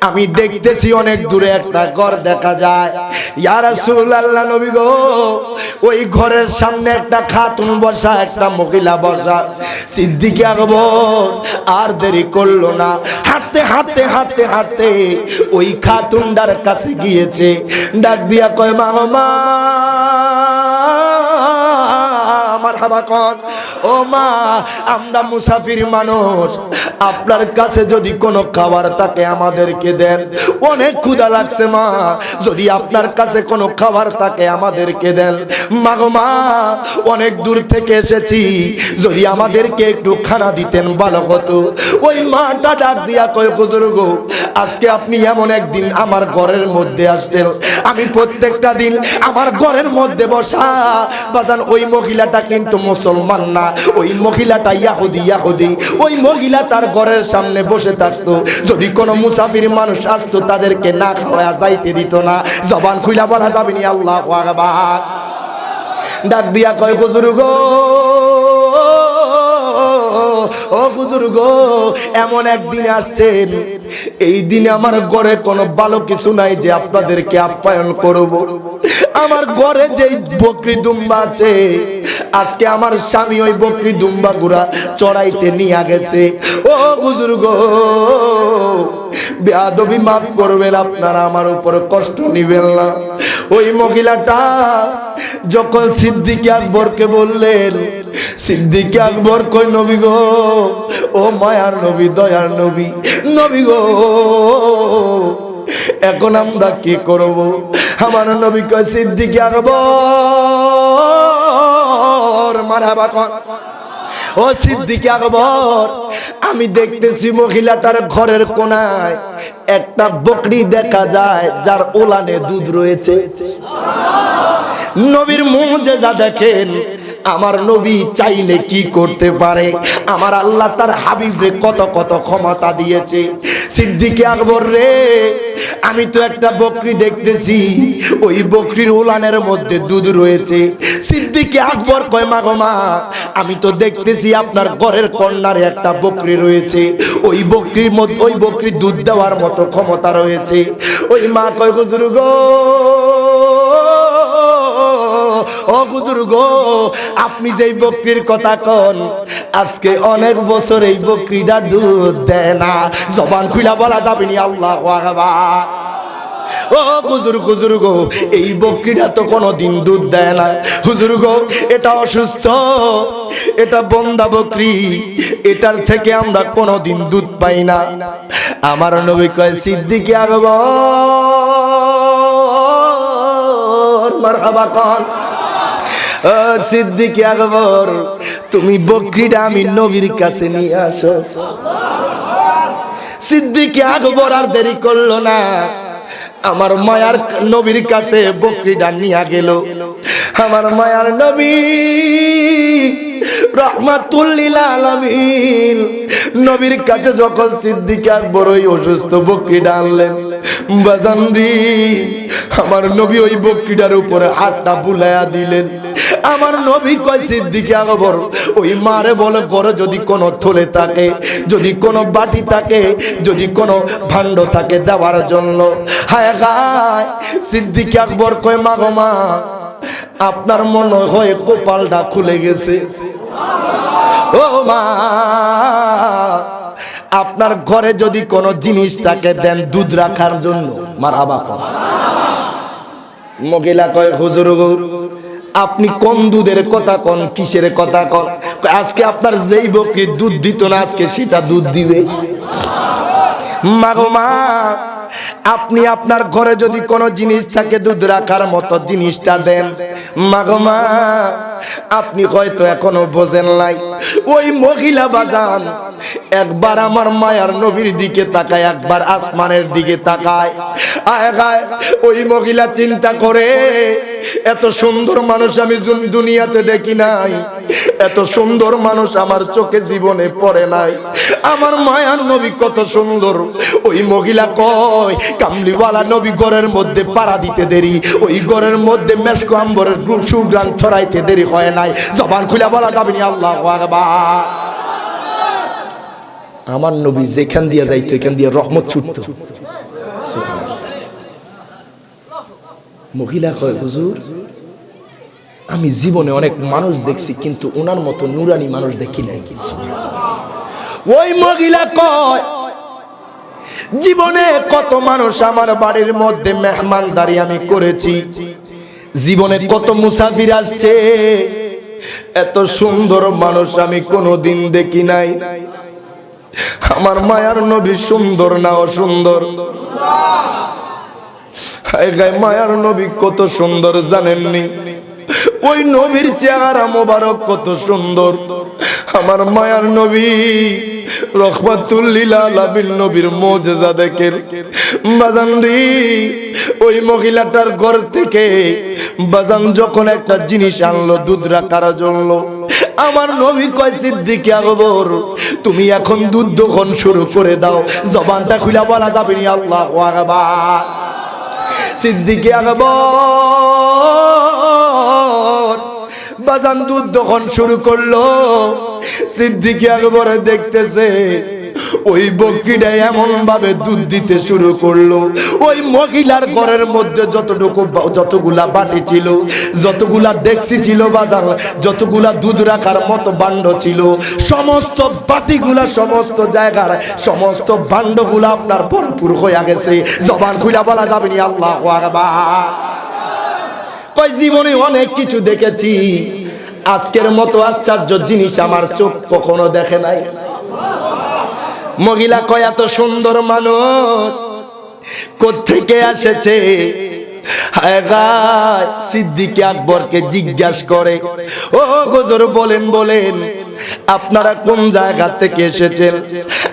আমি দেখতেছি অনেক দূরে একটা ঘর দেখা যায়। ইয়া রাসূলুল্লাহ নবী গো, ওই ঘরের সামনে একটা খাতুন বসা, একটা মহিলা বসা। সিদ্দিক আকবর আর দেরি করলো না, হাঁটতে হাঁটতে হাঁটতে হাঁটতে ওই খাতুনটার কাছে গিয়েছে। ডাক দিয়া কয়, মা, মারহাবা কর। ও মা, আমরা মুসাফির মানুষ, আপনার কাছে যদি কোনো খাবার থাকে আমাদেরকে দেন, অনেক ক্ষুধা লাগছে মা, যদি আপনার কাছে কোনো খাবার থাকে আমাদেরকে দেন। মা গো মা, অনেক দূর থেকে এসেছি, যদি আমাদেরকে একটু খানা দিতেন ভালো হতো। ওই মাটা ডাক দিয়া কয়, বুজুর্গ, আজকে আপনি এমন একদিন আমার ঘরের মধ্যে আসছেন, আমি প্রত্যেকটা দিন আমার ঘরের মধ্যে বসা। বাজান, ওই মহিলাটা কিন্তু মুসলমান না, ওই মহিলাটা ইয়াহুদি। ওই মহিলা তার ঘরের সামনে বসে থাকতো, যদি কোনো মুসাফির মানুষ আসতো তাদেরকে না খাওয়া যাইতে দিত না। জবান খুইলা বলা যাবে না আল্লাহু আকবার। ডাক দিয়া কয়, বুজুর্গ, ও বুজুর্গ, এমন একদিন আসছেন, এই দিনে আমার ঘরে কোনো ভালো কিছু নাই যে আপনাদেরকে আপ্যায়ন করব। আমার ঘরে যে বকরি দুম্বা আছে, আজকে আমার স্বামী ওই বকরি দুম্বা গুড়া চড়াইতে নিয়ে গেছে। ও বুজুর্গ, বেয়াদবি মাফ করবেন, আপনারা আমার উপর কষ্ট নিবেন না। ওই মহিলাটা যখন সিদ্দিক আকবরকে বললেন, সিদ্দিক আকবর কই, নবী গো, ও মায়ার নবী, দয়ার নবী, নবী গো, এখন আমরা কি করব? আমার নবী কয়, সিদ্দিক আকবর, মারহাবা কর। ও সিদ্দিক আকবর, আমি দেখতেছি মহিলাটার ঘরের কোনায় একটা বকরি দেখা যায়, যার ওলানে দুধ রয়েছে। নবীর মুজিজা দেখেন, আমার নবী চাইলে কি করতে পারে, আমার আল্লাহ তার হাবিবরে কত কত ক্ষমতা দিয়েছে। সিদ্দিক আকবর রে, আমি তো একটা বকরি দেখতেছি, ওই বকরির উলানের মধ্যে দুধ রয়েছে। সিদ্দিক আকবর কয়, মা গো মা, আমি তো দেখতেছি আপনার ঘরের কর্নারে একটা বকরি রয়েছে, ওই বকরির মধ্যে, ওই বকরি দুধ দেওয়ার মতো ক্ষমতা রয়েছে। ওই মা কয়, বুজুর্গ, ও বুজুর্গ, আপনি যেই বকরির কথা কন, আজকে অনেক বছর এই বকরিটা দুধ দেয় না। জবান খুইলা বলা যাবে না আল্লাহু আকবার। ও বুজুর্গ, এই বকরিটা তো কোনোদিন দুধ দেয় না। হুজুর্গ, এটা অসুস্থ, এটা বন্ধা বকরি, এটার থেকে আমরা কোনোদিন দুধ পাই না। আমার নবী কয়, সিদ্দিক আকবর, মারহাবা কর। সিদ্দিক আকবর, তুমি বকরিটা আমি নবীর কাছে নিয়ে আসো। সিদ্দিক আকবর আর দেরি করলো না, আমার মায়ার নবীর কাছে বকরিটা নিয়ে গেল। আমার মায়ার নবী রাহমাতুল লিল আলামিন নবীর কাছে যখন সিদ্দিক আকবর ওই অসুস্থ বকরিটা আনলেন, বাজান রে, আমার নবী ওই বকরিটার উপরে হাতটা বুলাইয়া দিলেন। আমার নবী কয়, সিদ্দিক আকবর, ওই মারে বলে, ঘরে যদি কোনো থলে থাকে, যদি কোনো বাটি থাকে, যদি কোনো ভাণ্ড থাকে দেওয়ার জন্য। হায় হায়, সিদ্দিক আকবর কয়, মা গো মা, আপনার মনে হয় কপালটা খুলে গেছে। ও মা, আপনার ঘরে যদি কোনো জিনিস থাকে দেন দুধ রাখার জন্য। মারহাবা কর। মহিলা কয়, হুজুর গো, আপনি কোন দুধের কথা কন, কিসের কথা কন? আজকে আপনার যেই বকরি দুধ দিত না, আজকে সেটা দুধ দিবে। মা গো মা, আপনি আপনার ঘরে যদি কোনো জিনিস থাকে দুধ রাখার মতো, জিনিসটা দেন। মা গো মা, আপনি হয়তো এখনো বোঝেন নাই। ওই মহিলা বাজান একবার আমার মায়ার নবীর দিকে তাকায়, একবার আসমানের দিকে তাকায়। ওই মহিলা চিন্তা করে, এত সুন্দর মানুষ আমি দুনিয়াতে দেখি নাই, এত সুন্দর মানুষ আমার চোখে জীবনে পড়ে নাই। আমার মায়ার নবী কত সুন্দর। ওই মহিলা কয়, কামলিওয়ালা নবী ঘরের মধ্যে পাড়া দিতে দেরি, ওই ঘরের মধ্যে মেশক আম্বরের সুঘ্রাণ ছড়াইতে দেরি হয় নাই। জবান খুলে বলা যাবে না আল্লাহু আকবার। আমার নবী যেখান দিয়ে যাইতো, এখান দিয়ে রহমত ছুটতো। মহিলা কয় হুজুর আমি জীবনে অনেক মানুষ দেখছি কিন্তু ওনার মতো নুরানি মানুষ দেখি নাই কিছু। ওই মহিলা কয় জীবনে কত মানুষ আমার বাড়ির মধ্যে মেহমানদারি আমি করেছি, জীবনে কত মুসাফির আসছে, এত সুন্দর মানুষ আমি কোনোদিন দেখি নাই। আমার মায়ার নবী সুন্দর না অসুন্দর? মায়ার নবী কত সুন্দর জানেননি? ওই নবীর চেহারা মোবারক কত সুন্দর। আমার মায়ার নবী রহমাতুল লিল আলামিন নবীর মুজিজা দেখেন বাজান রে। ওই মহিলাটার ঘর থেকে বাজান যখন একটা জিনিস আনলো দুধ রাখার জন্য, আমার নবী কয় সিদ্দিক আকবর তুমি এখন দুধ দোহন শুরু করে দাও। জবানটা খুলে বলা যাবে না আল্লাহু আকবার। সিদ্দিক আকবর বাজান দুধ দোহন শুরু করলো। সিদ্দিক আকবর দেখতেছে ওই বকরিটা এমন ভাবে দুধ দিতে শুরু করলো, ওই মহিলার ঘরের মধ্যে যতগুলা বাটি ছিল, যতগুলা ডেকচি ছিল বাজার, যতগুলা দুধ রাখার মতো ভাণ্ড ছিল, সমস্ত বাটিগুলা সমস্ত জায়গার সমস্ত ভাণ্ডগুলা আপনার ভরপুর হয়ে গেছে। জবান খুলে বলা যাবে না আল্লাহু আকবার। কই জীবনে অনেক কিছু দেখেছি, আজকের মতো আশ্চর্য জিনিস আমার চোখ কখনো দেখে নাই। মহিলা কয় এত সুন্দর মানুষ কোত্থেকে এসেছে? সিদ্দিক আকবরকে জিজ্ঞাসা করে, ও হুজুর বলেন বলেন আপনারা কোন জায়গা থেকে এসেছেন?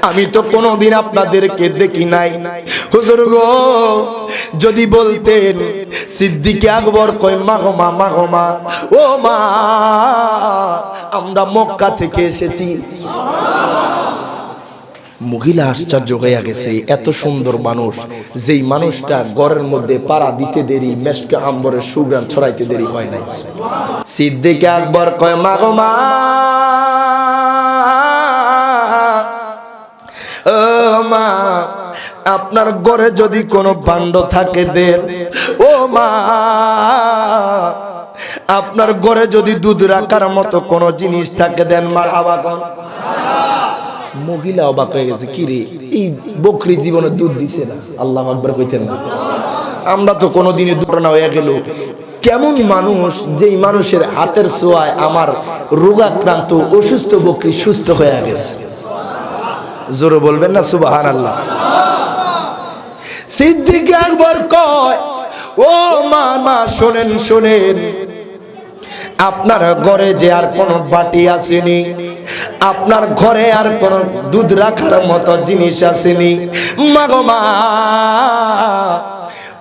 আমি তো কোনোদিন আপনাদেরকে দেখি নাই। হুজুর গো যদি বলতেন। সিদ্দিক আকবর কয় মা গো মা, মা গো মা, ও মা আমরা মক্কা থেকে এসেছি। মহিলা আশ্চর্য হয়ে গেছে, এত সুন্দর মানুষ, যেই মানুষটা ঘরের মধ্যে পাড়া দিতে দেরি, মেশকা আম্বরের সুগ্রাণ ছড়াইতে দেরি হয় নাই। সিদ্দিক আকবর কয় মা গো মা, ও মা আপনার ঘরে যদি কোনো ভাণ্ড থাকে দেন। ও মা আপনার ঘরে যদি দুধ রাখার মতো কোনো জিনিস থাকে দেন। মারহাবা কোন। মহিলা অবাক হয়ে গেছে, কি রে এই বকরি জীবনে দুধ দিছে না? আল্লাহু আকবার কইতেন না? আমরা তো কোনোদিনই দুধ না হয়ে গেল। কেমন মানুষ যেই মানুষের হাতের ছোঁয়ায় আমার রোগাক্রান্ত অসুস্থ বকরি সুস্থ হয়ে গেছে। জোরে বলবেন না সুবহানাল্লাহ। সিদ্দিক আকবর কয় ও মা মা শোনেন শোনেন, আপনার ঘরে যে আর কোনো বাটি আসেনি, আপনার ঘরে আর কোনো দুধ রাখার মতো জিনিস আসেনি। মা গো মা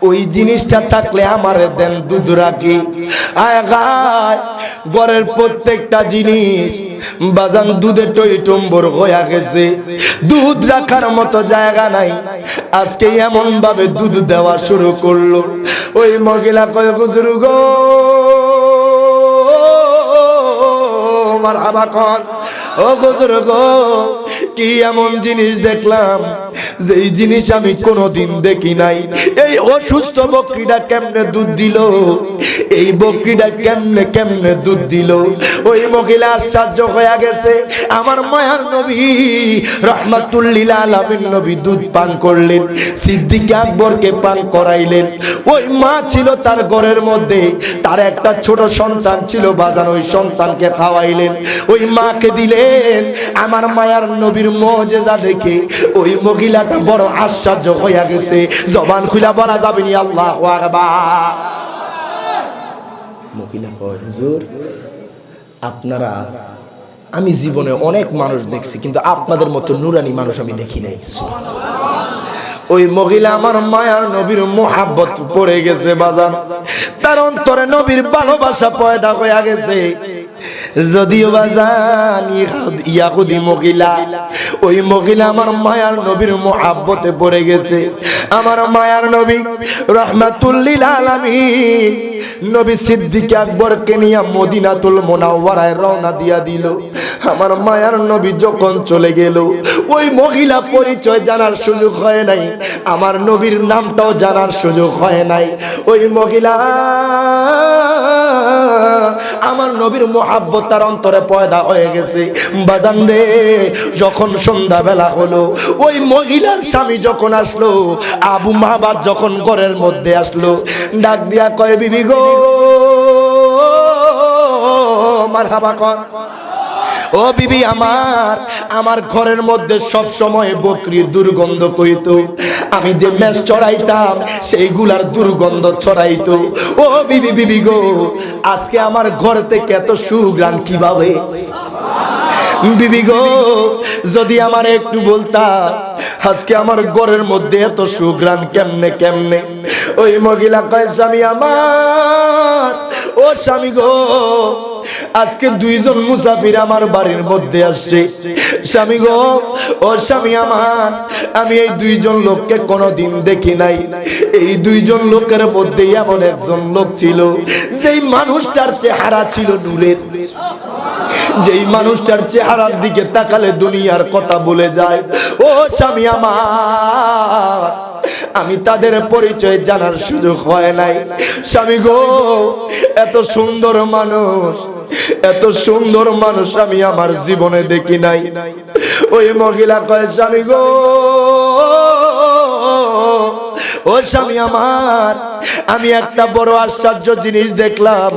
ওই জিনিসটা থাকলে আমারে দেন, দুধ রাখি। আয় গায় ঘরের প্রত্যেকটা জিনিস বাজান দুধে টই টম্বর হয়ে গেছে, দুধ রাখার মতো জায়গা নাই। আজকে এমন ভাবে দুধ দেওয়া শুরু করলো। ওই মহিলা কয় হুজুর গো মারহাবা কোন। ও হুজুর গো কি এমন জিনিস দেখলাম যেই জিনিস আমি কোনোদিন দেখি নাই। এই অসুস্থ বকরিটা কেমনে দুধ দিল? এই বকরিটা কেমনে কেমনে দুধ দিল? ওই মহিলা আশ্চর্য হয়ে গেছে। আমার মায়ার নবী রহমাতুল লিল আলামিন নবী দুধ পান করলেন, সিদ্দিক আকবরকে পান করাইলেন। ওই মা ছিল তার ঘরের মধ্যে, তার একটা ছোট সন্তান ছিল বাজান, ওই সন্তানকে খাওয়াইলেন, ওই মাকে দিলেন। আমার মায়ার নবীর মুজিজা দেখে ওই মহিলাটা বড় আশ্চর্য হয়ে গেছে। জবান খুলে বলা যাবে না আল্লাহু আকবার। মহিলা কয় হুজুর আপনারা, আমি জীবনে অনেক মানুষ দেখছি কিন্তু আপনাদের মতো নুরানি মানুষ আমি দেখি নাই। ওই মহিলা আমার মায়ার নবীর মোহাব্বত পড়ে গেছে বাজান, তার অন্তরে নবীর ভালোবাসা পয়দা হয়ে গেছে। যদিও বাজান ইয়াহুদি মহিলা, ওই মহিলা আমার মায়ার নবীর মোহাব্বতে পড়ে গেছে। আমার মায়ার নবী রহমাতুল লিল আলামিন নবী সিদ্দিক আকবরকে নিয়ে মদিনাতুল মুনাওয়ারায় রওনা দিয়া দিল। আমার মায়ার নবী যখন চলে গেল, ওই মহিলা পরিচয় জানার সুযোগ হয় নাই, আমার নবীর নামটাও জানার সুযোগ হয় নাই। ওই মহিলা আমার নবীর মোহাব্বত তার অন্তরে পয়দা হয়ে গেছে। বাজান রে, যখন সন্ধ্যাবেলা হলো, ওই মহিলার স্বামী যখন আসলো, আবু মাহবাদ যখন ঘরের মধ্যে আসলো, ডাক দিয়া কয়, বিবি গো, মারহাবা কর। ও বিবি আমার ঘরের মধ্যে সব সময় বকরির দুর্গন্ধ কইতো, আমি যে মেষ চড়াইতাম সেইগুলার দুর্গন্ধ ছড়াইতো। ও বিবি গো, আজকে আমার ঘর থেকে এত সুঘ্রাণ কিভাবে? বিবি গো, যদি আমার একটু বলতা আজকে আমার ঘরের মধ্যে এত সুঘ্রাণ কেমনে? ওই মহিলা কয়, স্বামী আমার, ও স্বামী গো, আজকে দুইজন মুসাফির আমার বাড়ির মধ্যে আসছে। স্বামী গো, ও স্বামী আমার, আমি এই দুইজন লোককে কোনোদিন দেখি নাই। এই দুইজন লোকের মধ্যে এমন একজন লোক ছিল, যেই মানুষটার চেহারা ছিল নূরের, যেই মানুষটার চেহারার দিকে তাকালে দুনিয়ার কথা ভুলে যায়। ও স্বামী আমার, আমি তাদের পরিচয় জানার সুযোগ হয় নাই। স্বামী গো, এত সুন্দর মানুষ আমি আমার জীবনে দেখি নাই। ওই মহিলা কয়, স্বামী গো, ও স্বামী আমার, আমি একটা বড় আশ্চর্য জিনিস দেখলাম।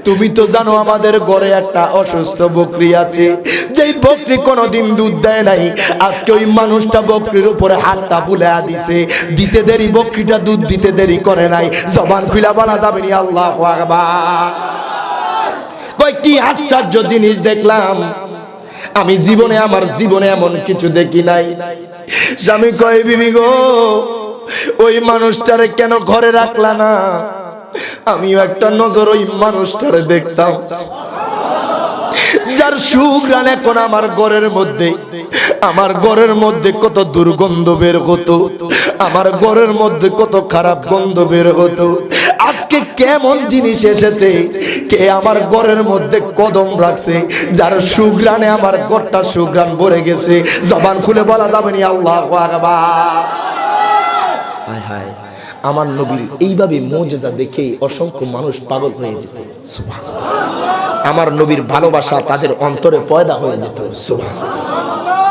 তুমি তো জানো আমাদের ঘরে একটা অসুস্থ বকরি আছে, যেই বকরি কোনোদিন দুধ দেয় নাই। আজকে ওই মানুষটা বকরির উপরে হাতটা বুলাইয়া দিছে, দিতে দেরি, বকরিটা দুধ দিতে দেরি করে নাই। জবান খুলা বলা যাবে না আল্লাহু আকবার। কয়, কি আশ্চর্য জিনিস দেখলাম, আমি আমার জীবনে এমন কিছু দেখি নাই। স্বামী কয়, বিবি গো, ওই মানুষটারে কেন ঘরে রাখলা না? আমিও একটা নজর ওই মানুষটারে দেখতাম, যার সুঘ্রাণ এখন আমার ঘরের মধ্যে কত দুর্গন্ধ বের হতো, আমার ঘরের মধ্যে কত খারাপ গন্ধ বের হতো। আজকে কেমন জিনিস এসেছে, কে আমার ঘরের মধ্যে কদম রাখছে, যার সুঘ্রাণে আমার ঘরটা সুঘ্রাণ ভরে গেছে। জবান খুলে বলা যাবে না আল্লাহু আকবার। হায় হায়, আমার নবীর এইভাবে মুজিজা দেখে অসংখ্য মানুষ পাগল হয়ে যেত। সুবহানাল্লাহ, আমার নবীর ভালোবাসা তাদের অন্তরে পয়দা হয়ে যেত। সুবহানাল্লাহ।